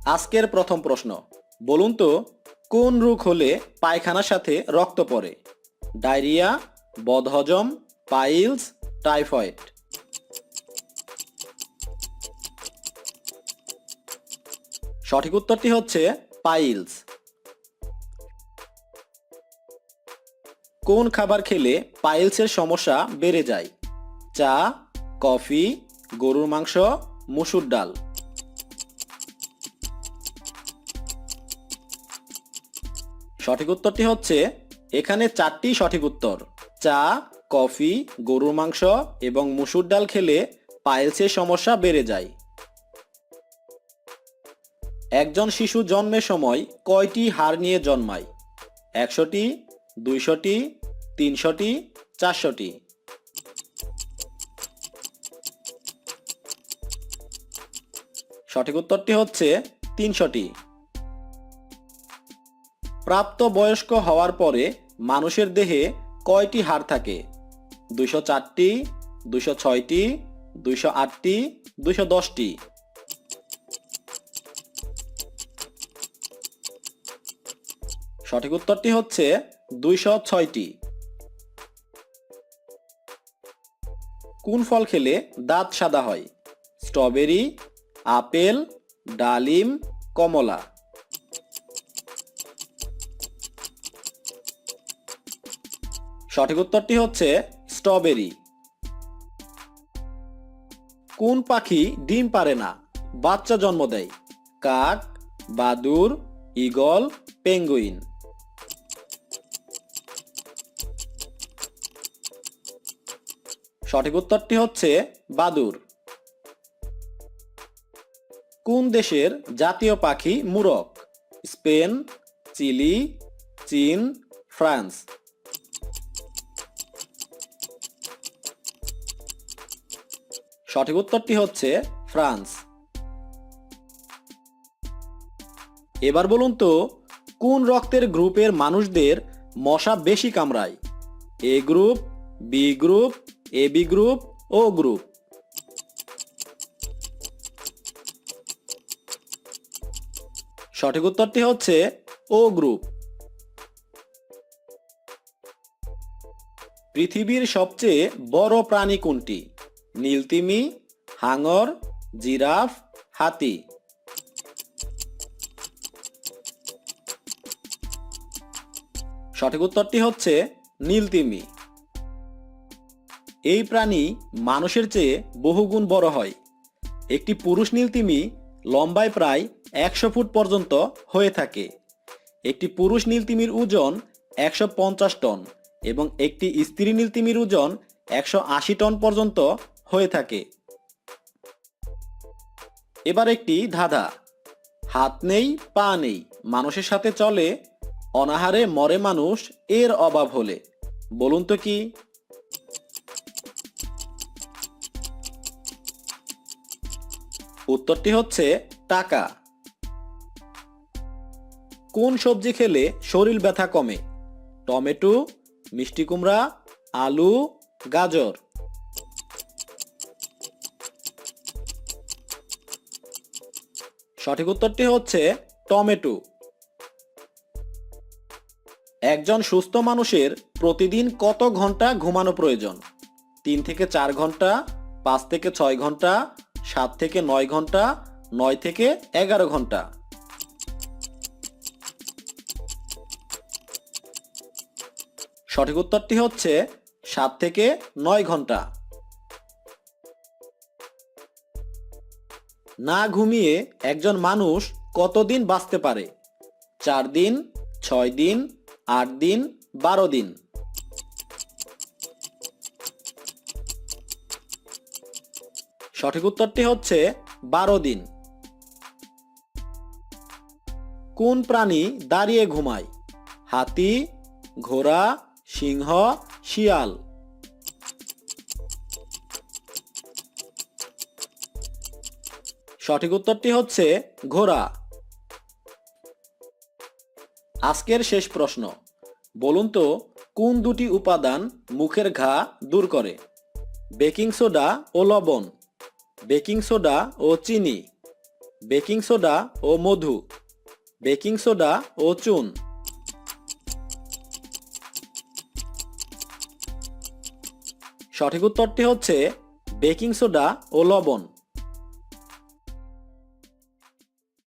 আজকের প্রথম প্রশ্ন, বলুন তো কোন রোগ হলে পায়খানার সাথে রক্ত পড়ে? ডায়রিয়া, বদহজম, পাইলস, টাইফয়েড। সঠিক উত্তরটি হচ্ছে পাইলস। কোন খাবার খেলে পাইলসের সমস্যা বেড়ে যায়? চা, কফি, গরুর মাংস, মসুর ডাল। সঠিক উত্তরটি হচ্ছে এখানে চারটি সঠিক উত্তর। চা, কফি, গরুর মাংস এবং মসুর ডাল খেলে পাইলসের সমস্যা বেড়ে যায়। একজন শিশু জন্মের সময় কয়টি হাড় নিয়ে জন্মায়? 100টি, 200টি, 300টি, 400টি। সঠিক উত্তরটি হচ্ছে 300টি। প্রাপ্তবয়স্ক হওয়ার পরে মানুষের দেহে কয়টি হাড় থাকে? 204টি, 206টি, 208টি, 210টি। সঠিক উত্তরটি হচ্ছে 206টি। কোন ফল খেলে দাঁত সাদা হয়? স্ট্রবেরি, আপেল, ডালিম, কমলা। সঠিক উত্তরটি হচ্ছে স্ট্রবেরি। কোন পাখি ডিম পারে না, বাচ্চা জন্ম দেয়? কাক, বাদুড়, ঈগল, পেঙ্গুইন। সঠিক উত্তরটি হচ্ছে বাদুড়। কোন দেশের জাতীয় পাখি মুরগ? স্পেন, চিলি, চীন, ফ্রান্স। সঠিক উত্তরটি হচ্ছে ফ্রান্স। এবার বলুন তো কোন রক্তের গ্রুপের মানুষদের মশা বেশি কামড়ায়? A group, B group, AB group, O group. সঠিক উত্তরটি হচ্ছে ও গ্রুপ। পৃথিবীর সবচেয়ে বড় প্রাণী কোনটি? নীলতিমি, হাঙর, জিরাফ, হাতি। সঠিক উত্তরটি হচ্ছে নীলতিমি। এই প্রাণী মানুষের চেয়ে বহুগুণ বড় হয়। একটি পুরুষ নীলতিমি লম্বায় প্রায় 100 ফুট পর্যন্ত হয়ে থাকে। একটি পুরুষ নীলতিমির ওজন 150 টন এবং একটি স্ত্রী নীলতিমির ওজন 180 টন পর্যন্ত হয়ে থাকে। এবার একটি ধাঁধা। হাত নেই, পা নেই, মানুষের সাথে চলে, অনাহারে মরে মানুষ এর অভাব হলে। বলুন তো কি? উত্তরটি হচ্ছে টাকা। কোন সবজি খেলে শরীর ব্যথা কমে? টমেটো, মিষ্টি কুমড়া, আলু, গাজর। সঠিক উত্তরটি হচ্ছে টমেটো। একজন সুস্থ মানুষের প্রতিদিন কত ঘন্টা ঘুমানো প্রয়োজন? 3 থেকে 4 ঘন্টা, 5 থেকে 6 ঘন্টা, 7 থেকে 9 ঘন্টা, 9 থেকে 11 ঘন্টা। সঠিক উত্তরটি হচ্ছে 7 থেকে 9 ঘন্টা। না ঘুমিয়ে একজন মানুষ কতদিন বাঁচতে পারে? 4 দিন, 6 দিন, 8 দিন, 12 দিন। সঠিক উত্তরটি হচ্ছে 12 দিন। কোন প্রাণী দাঁড়িয়ে ঘুমায়? হাতি, ঘোড়া, সিংহ, শিয়াল। সঠিক উত্তরটি হচ্ছে ঘোড়া। আজকের শেষ প্রশ্ন, বলুন তো কোন দুটি উপাদান মুখের ঘা দূর করে? বেকিং সোডা ও লবণ, বেকিং সোডা ও চিনি, বেকিং সোডা ও মধু, বেকিং সোডা ও চুন। সঠিক উত্তরটি হচ্ছে বেকিং সোডা ও লবণ।